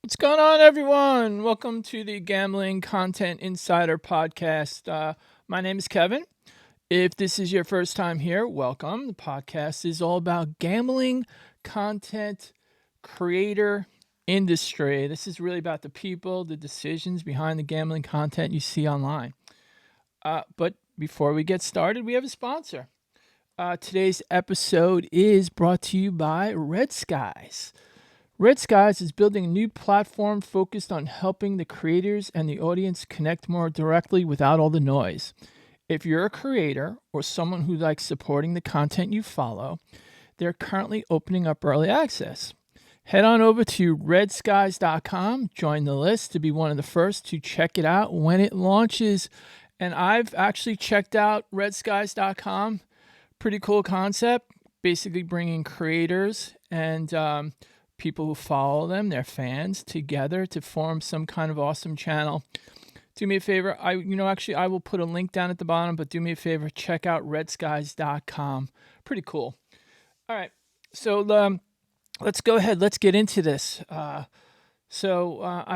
What's going on, everyone? Welcome to the Gambling Content Insider Podcast. My name is Kevin. If this is your first time here, welcome. The podcast is all about gambling content creator industry. This is really about the people, the decisions behind the gambling content you see online. But before we get started, we have a sponsor. Today's episode is brought to you by Red Skies. Red Skies is building a new platform focused on helping the creators and the audience connect more directly without all the noise. If you're a creator or someone who likes supporting the content you follow, they're currently opening up early access. Head on over to redskies.com, join the list to be one of the first to check it out when it launches. And I've actually checked out redskies.com. Pretty cool concept, basically bringing creators and people who follow them, their fans, together to form some kind of awesome channel. Do me a favor. I will put a link down at the bottom, but do me a favor, check out redskies.com. Pretty cool. All right. So let's go ahead. Let's get into this. I've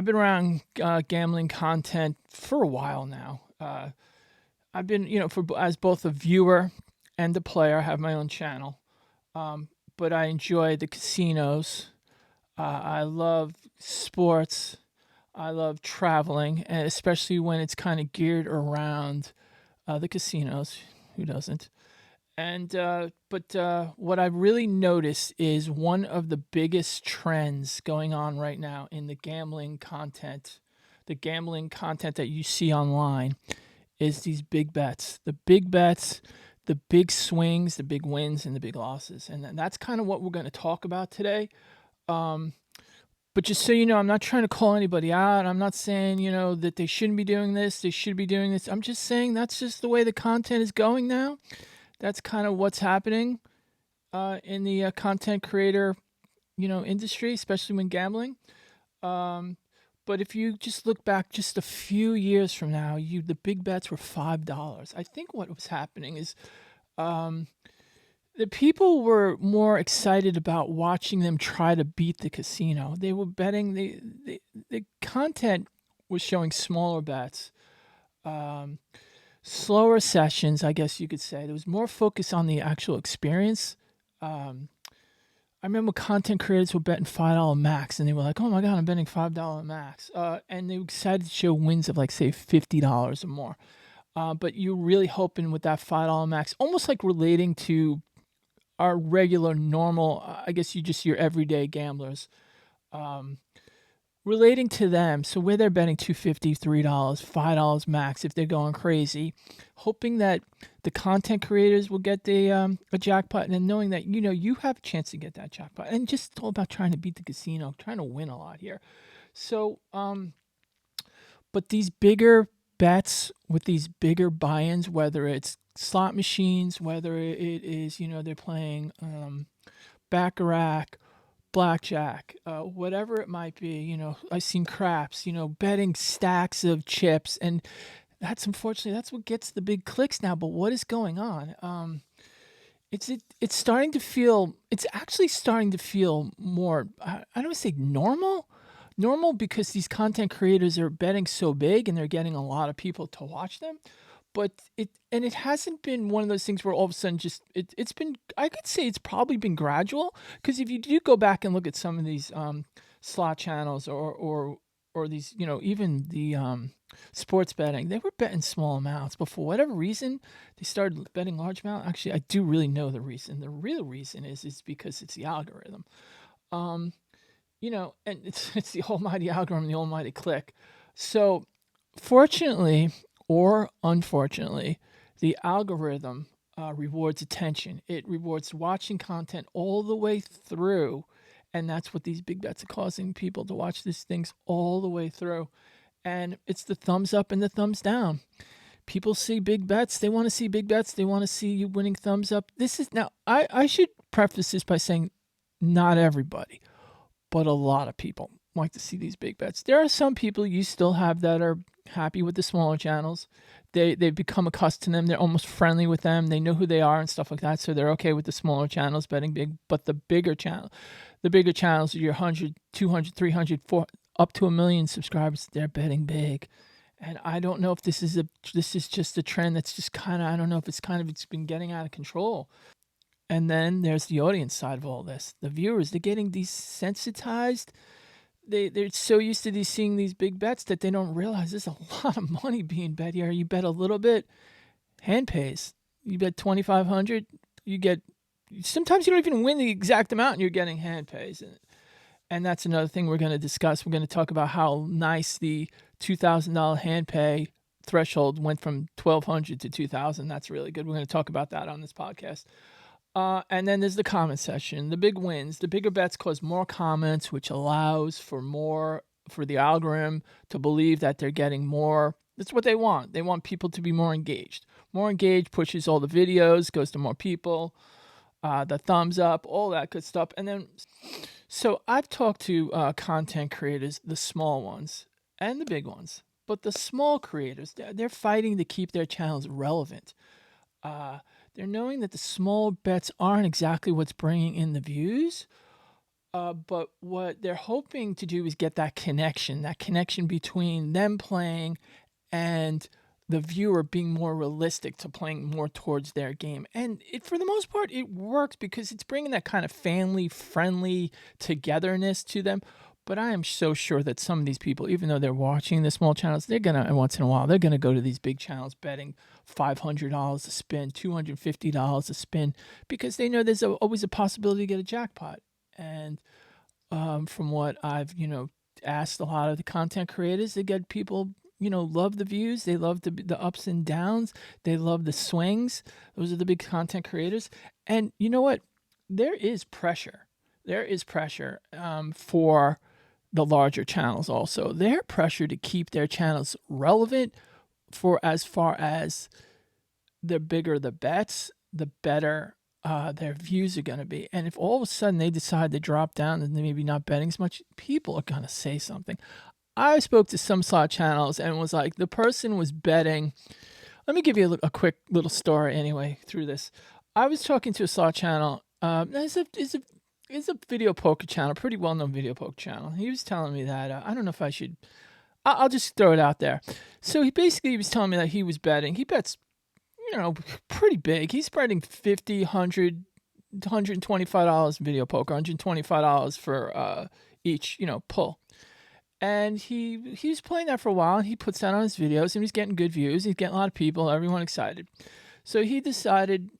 been around gambling content for a while now. I've been, as both a viewer and a player. I have my own channel. But I enjoy the casinos. I love sports. I love traveling, and especially when it's kind of geared around the casinos. Who doesn't? But what I've really noticed is one of the biggest trends going on right now in the gambling content that you see online, is these big bets. The big bets, the big swings, the big wins, and the big losses. And that's kind of what we're going to talk about today. But just so you know, I'm not trying to call anybody out. I'm not saying, that they shouldn't be doing this. They should be doing this. I'm just saying that's just the way the content is going now. That's kind of what's happening in the content creator, industry, especially when gambling. But if you just look back just a few years from now, the big bets were $5. I think what was happening is the people were more excited about watching them try to beat the casino. They were betting. The content was showing smaller bets, slower sessions, I guess you could say. There was more focus on the actual experience. I remember content creators were betting $5 max, and they were like, "Oh my god, I'm betting $5 max," and they were excited to show wins of like say $50 or more. But you're really hoping with that $5 max, almost like relating to our regular, normal, I guess your everyday gamblers, relating to them. So where they're betting $2.50, $3, $5 max if they're going crazy, hoping that the content creators will get a jackpot, and knowing that you have a chance to get that jackpot, and just all about trying to beat the casino, trying to win a lot here. So, but these bigger bets with these bigger buy-ins, whether it's slot machines, whether it is they're playing baccarat, blackjack, whatever it might be. I've seen craps, betting stacks of chips, and that's unfortunately that's what gets the big clicks now. But what is going on? It's starting to feel. It's actually starting to feel more. I don't want to say normal because these content creators are betting so big and they're getting a lot of people to watch them. But it hasn't been one of those things where all of a sudden it's been, I could say it's probably been gradual, because if you do go back and look at some of these slot channels or these, even the sports betting, they were betting small amounts, but for whatever reason they started betting large amount. Actually, I do really know the reason. The real reason is because it's the algorithm. And it's the almighty algorithm, the almighty click. So fortunately or unfortunately, the algorithm rewards attention. It rewards watching content all the way through, and that's what these big bets are causing people to watch these things all the way through. And it's the thumbs up and the thumbs down. People see big bets. They want to see big bets. They want to see you winning thumbs up. This is now. I should preface this by saying, not everybody, but a lot of people like to see these big bets. There are some people you still have that are happy with the smaller channels. They've become accustomed to them. They're almost friendly with them. They know who they are and stuff like that. So they're okay with the smaller channels betting big. But the bigger channels are your 100, 200, 300, 400. up to 1 million subscribers, they're betting big. And I don't know if this is just a trend that's just kind of, I don't know if it's been getting out of control. And then there's the audience side of all this. The viewers, they're getting desensitized. They're so used to seeing these big bets that they don't realize there's a lot of money being bet here. You bet a little bit, hand pays. You bet 2,500, you get. Sometimes you don't even win the exact amount, and you're getting hand pays. And that's another thing we're going to discuss. We're going to talk about how nice the $2,000 hand pay threshold went from 1,200 to 2,000. That's really good. We're going to talk about that on this podcast. And then there's the comment section, the big wins. The bigger bets cause more comments, which allows for the algorithm to believe that they're getting more. That's what they want. They want people to be more engaged. More engaged pushes all the videos, goes to more people, the thumbs up, all that good stuff. And then, so I've talked to content creators, the small ones and the big ones, but the small creators, they're fighting to keep their channels relevant. They're knowing that the small bets aren't exactly what's bringing in the views, but what they're hoping to do is get that connection between them playing and the viewer being more realistic to playing more towards their game. And for the most part, it works because it's bringing that kind of family-friendly togetherness to them. But I am so sure that some of these people, even though they're watching the small channels, they're going to, once in a while, they're going to go to these big channels betting $500 a spin, $250 a spin, because they know there's always a possibility to get a jackpot. And from what I've, asked a lot of the content creators, they get people, love the views. They love the ups and downs. They love the swings. Those are the big content creators. And you know what? There is pressure. There is pressure for the larger channels also. They're pressure to keep their channels relevant for as far as the bigger the bets, the better their views are going to be. And if all of a sudden they decide to drop down and maybe not betting as much, people are going to say something. I spoke to some slot channels and was like, the person was betting. Let me give you a quick little story anyway through this. I was talking to a slot channel. It's a video poker channel, pretty well-known video poker channel. He was telling me that, I don't know if I should, I'll just throw it out there. So he was telling me that he was betting. He bets, pretty big. He's betting $50, $100, $125 video poker, $125 for each, pull. And he was playing that for a while, and he puts that on his videos, and he's getting good views. He's getting a lot of people, everyone excited. So he decided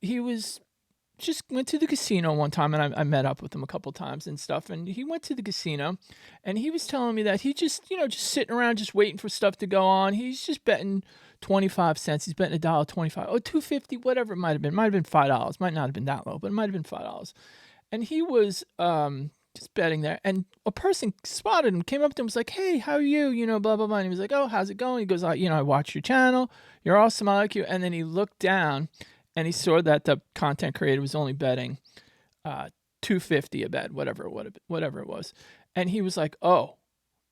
just went to the casino one time, and I met up with him a couple times and stuff. And he went to the casino, and he was telling me that he just sitting around, just waiting for stuff to go on. He's just betting 25 cents. He's betting $1.25 or $2.50, whatever it might have been. Might have been $5. Might not have been that low, but it might have been $5. And he was just betting there. And a person spotted him, came up to him, was like, "Hey, how are you? Blah, blah, blah." And he was like, "Oh, how's it going?" He goes, "I watch your channel. You're awesome. I like you." And then he looked down, and he saw that the content creator was only betting $2.50 a bet, whatever it was. And he was like, "Oh,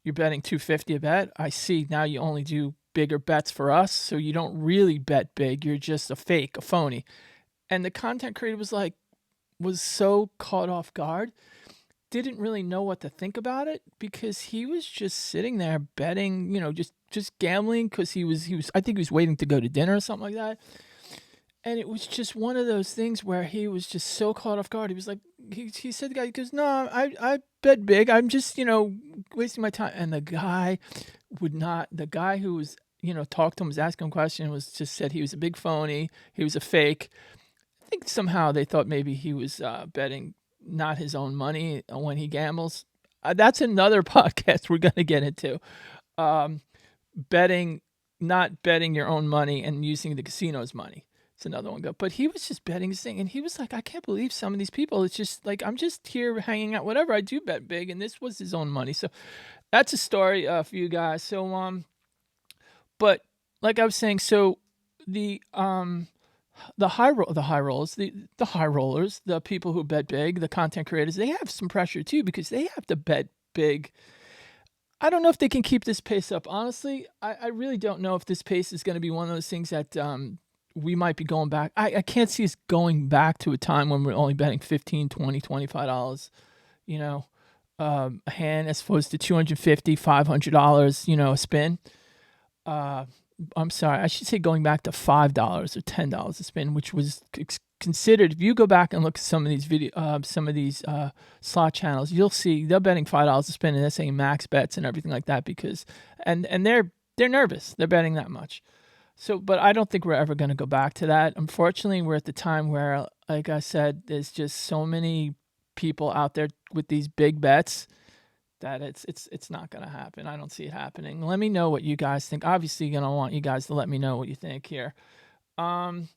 you're betting $2.50 a bet? I see. Now you only do bigger bets for us, so you don't really bet big. You're just a fake, a phony." And the content creator was so caught off guard, didn't really know what to think about it, because he was just sitting there betting, just gambling, because he was I think he was waiting to go to dinner or something like that. And it was just one of those things where he was just so caught off guard. He was like, he said, the guy, he goes, "No, I bet big. I'm just, wasting my time." And the guy who was, talked to him, was asking him questions, was just said he was a big phony. He was a fake. I think somehow they thought maybe he was betting not his own money when he gambles. That's another podcast we're going to get into. Not betting your own money and using the casino's money. It's another one. But he was just betting his thing, and he was like, "I can't believe some of these people. It's just like, I'm just here hanging out, whatever. I do bet big," and this was his own money. So that's a story for you guys. So but like I was saying, so the high rollers, the people who bet big, the content creators, they have some pressure too, because they have to bet big. I don't know if they can keep this pace up. Honestly, I really don't know if this pace is going to be one of those things that we might be going back. I can't see us going back to a time when we're only betting $15, $20, $25, a hand as opposed to $250, $500, a spin. Uh, I'm sorry, I should say going back to $5 or $10 a spin, which was considered. If you go back and look at some of these slot channels, you'll see they're betting $5 a spin, and they're saying max bets and everything like that because, and they're nervous. They're betting that much. So, but I don't think we're ever going to go back to that. Unfortunately, we're at the time where, like I said, there's just so many people out there with these big bets that it's not going to happen. I don't see it happening. Let me know what you guys think. Obviously, going to want you guys to let me know what you think here. And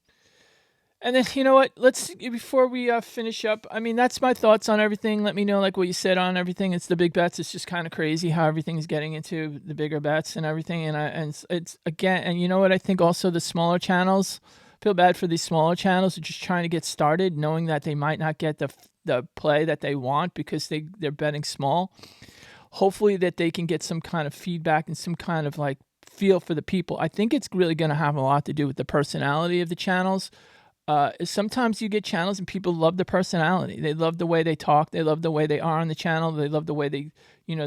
then you know what? Let's before we finish up. I mean, that's my thoughts on everything. Let me know like what you said on everything. It's the big bets. It's just kind of crazy how everything's getting into the bigger bets and everything. And it's again. And you know what? I think also the smaller channels feel bad for these smaller channels who are just trying to get started, knowing that they might not get the play that they want because they're betting small. Hopefully that they can get some kind of feedback and some kind of like feel for the people. I think it's really going to have a lot to do with the personality of the channels. Sometimes you get channels and people love the personality. They love the way they talk. They love the way they are on the channel. They love the way they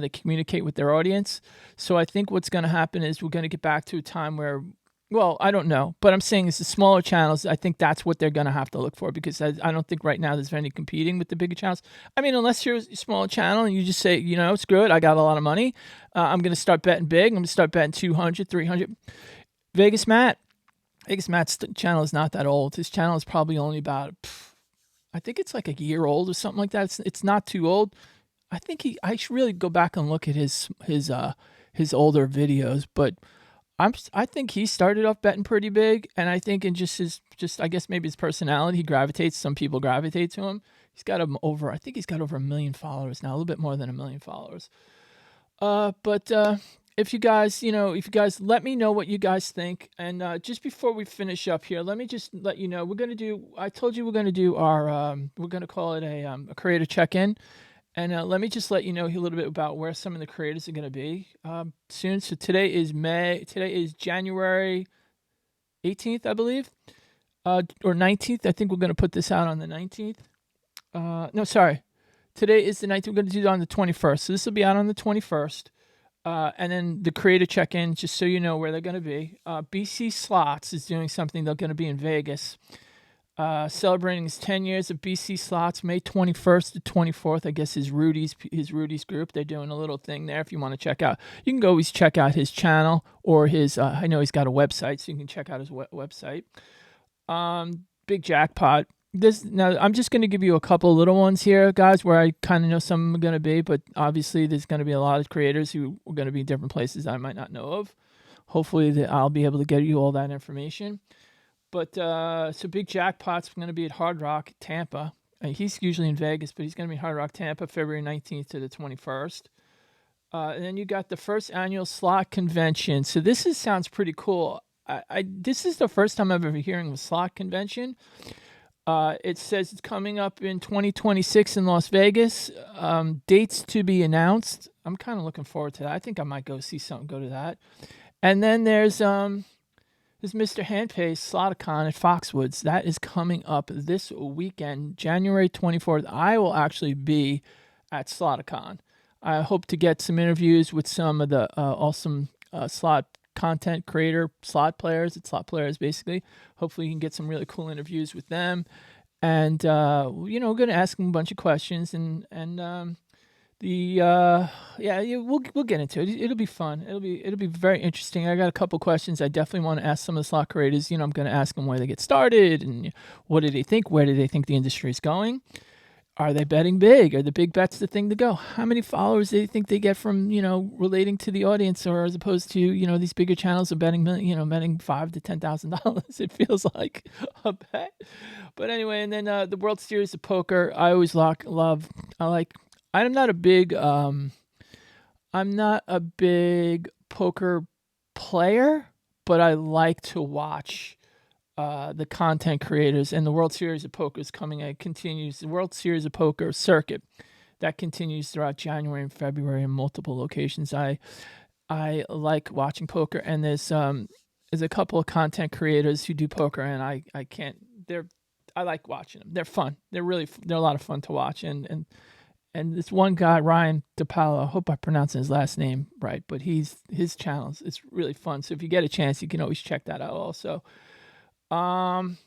communicate with their audience. So I think what's going to happen is we're going to get back to a time where, well, I don't know, but I'm saying it's the smaller channels. I think that's what they're going to have to look for because I don't think right now there's any competing with the bigger channels. I mean, unless you're a small channel and you just say, screw it, I got a lot of money. I'm going to start betting big. I'm going to start betting 200, 300. Vegas Matt's channel is not that old. His channel is probably only about, I think it's like a year old or something like that. It's not too old. I should really go back and look at his older videos, but I think he started off betting pretty big, and I think in I guess maybe his personality, he gravitates. Some people gravitate to him. I think he's got over 1 million followers now, a little bit more than 1 million followers. But if you guys let me know what you guys think, and just before we finish up here, let me just let you know I told you we're gonna do our we're gonna call it a creator check-in. And let me just let you know a little bit about where some of the creators are going to be soon. So today is January 18th, I believe, or 19th. I think we're going to put this out on the 19th. No, sorry. Today is the 19th. We're going to do it on the 21st. So this will be out on the 21st. And then the creator check-in, just so you know where they're going to be. BC Slots is doing something. They're going to be in Vegas. Celebrating his 10 years of BC Slots, May 21st to 24th. I guess his Rudy's group. They're doing a little thing there. If you want to check out, you can always check out his channel or his. I know he's got a website, so you can check out his website. Big jackpot. Now I'm just going to give you a couple little ones here, guys, where I kind of know some are going to be, but obviously there's going to be a lot of creators who are going to be in different places that I might not know of. Hopefully I'll be able to get you all that information. But so Big Jackpot's going to be at Hard Rock, Tampa. He's usually in Vegas, but he's going to be in Hard Rock, Tampa, February 19th to the 21st. And then you got the first annual slot convention. So this sounds pretty cool. This is the first time I've ever hearing of a slot convention. It says it's coming up in 2026 in Las Vegas. Dates to be announced. I'm kind of looking forward to that. I think I might go see something, go to that. And then there's Mr. Handpace Sloticon at Foxwoods. That is coming up this weekend, January 24th. I will actually be at Sloticon. I hope to get some interviews with some of the awesome slot content creator, slot players. It's slot players, basically. Hopefully you can get some really cool interviews with them. And, we're going to ask them a bunch of questions and we'll get into it. It'll be fun. It'll be very interesting. I got a couple questions I definitely want to ask some of the slot creators. I'm going to ask them where they get started and what do they think? Where do they think the industry is going? Are they betting big? Are the big bets the thing to go? How many followers do they think they get from relating to the audience, or as opposed to these bigger channels are betting betting $5,000 to $10,000? It feels like a bet. But anyway, and then the World Series of Poker. I always love. I'm not a big poker player, but I like to watch the content creators, and the World Series of Poker is coming. It continues. The World Series of Poker circuit that continues throughout January and February in multiple locations. I like watching poker, and there's a couple of content creators who do poker, and I can't. I like watching them. They're fun. They're a lot of fun to watch, and and this one guy, Ryan DePaolo, I hope I pronounced his last name right, but his channel it's really fun. So if you get a chance, you can always check that out also. Um,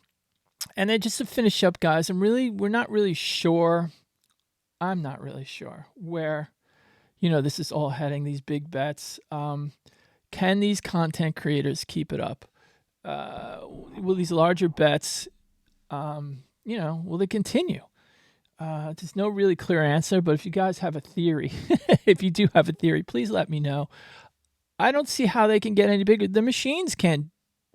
and then just to finish up, guys, we're not really sure. I'm not really sure where, this is all heading, these big bets. Can these content creators keep it up? Will these larger bets, will they continue? There's no really clear answer, but if you guys have a theory, if you do have a theory, please let me know. I don't see how they can get any bigger. The machines can't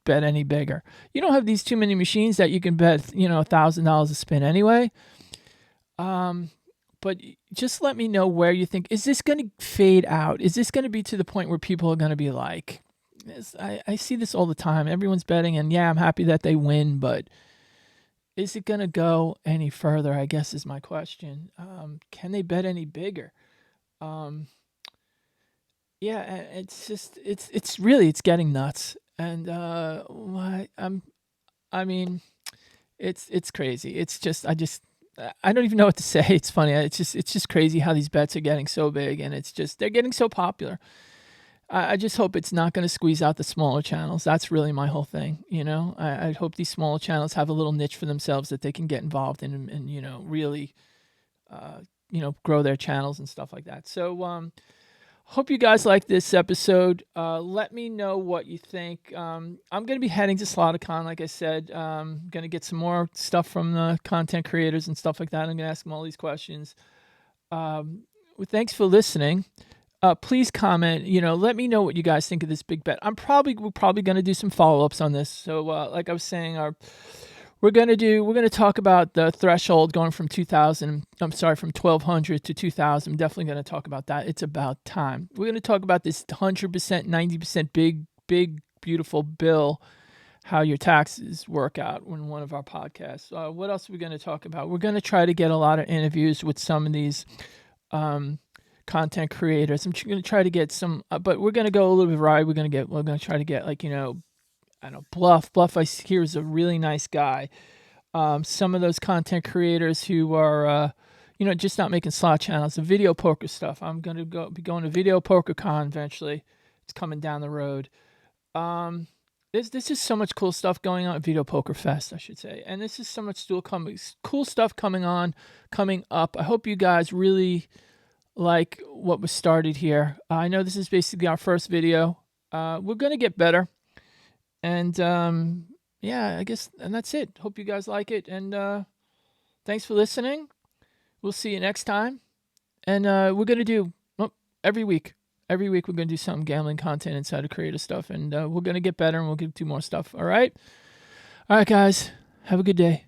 bet any bigger. You don't have these too many machines that you can bet, $1,000 a spin anyway. But just let me know where you think, is this going to fade out? Is this going to be to the point where people are going to be like, I see this all the time. Everyone's betting, and yeah, I'm happy that they win, but is it going to go any further, I guess is my question. Can they bet any bigger? Yeah, it's just, it's really, it's getting nuts. And I mean, it's crazy. It's just, I don't even know what to say. It's funny. It's just crazy how these bets are getting so big, and they're getting so popular. I just hope it's not going to squeeze out the smaller channels. That's really my whole thing. I hope these smaller channels have a little niche for themselves that they can get involved in and really, grow their channels and stuff like that. So, hope you guys like this episode. Let me know what you think. I'm going to be heading to SlaughterCon, like I said. Going to get some more stuff from the content creators and stuff like that. I'm going to ask them all these questions. Thanks for listening. Please comment. Let me know what you guys think of this big bet. We're probably going to do some follow-ups on this. So, like I was saying, we're going to talk about the threshold going from 1,200 to 2,000. I'm definitely going to talk about that. It's about time. We're going to talk about this 100%, 90% big, beautiful bill, how your taxes work out in one of our podcasts. What else are we going to talk about? We're going to try to get a lot of interviews with some of these content creators. I'm going to try to get some, but we're going to go a little bit right. We're going to try to get I don't know, Bluff I hear is a really nice guy. Some of those content creators who are, just not making slot channels, the video poker stuff. I'm going to be going to Video Poker Con eventually. It's coming down the road. There's just so much cool stuff going on at Video Poker Fest, I should say. And this is so much cool stuff coming up. I hope you guys really like what was started here. I know this is basically our first video. We're going to get better. And I guess, and that's it. Hope you guys like it. And thanks for listening. We'll see you next time. And we're going to do every week. Every week we're going to do some gambling content inside of creative stuff. And we're going to get better, and we'll do more stuff. All right? All right, guys. Have a good day.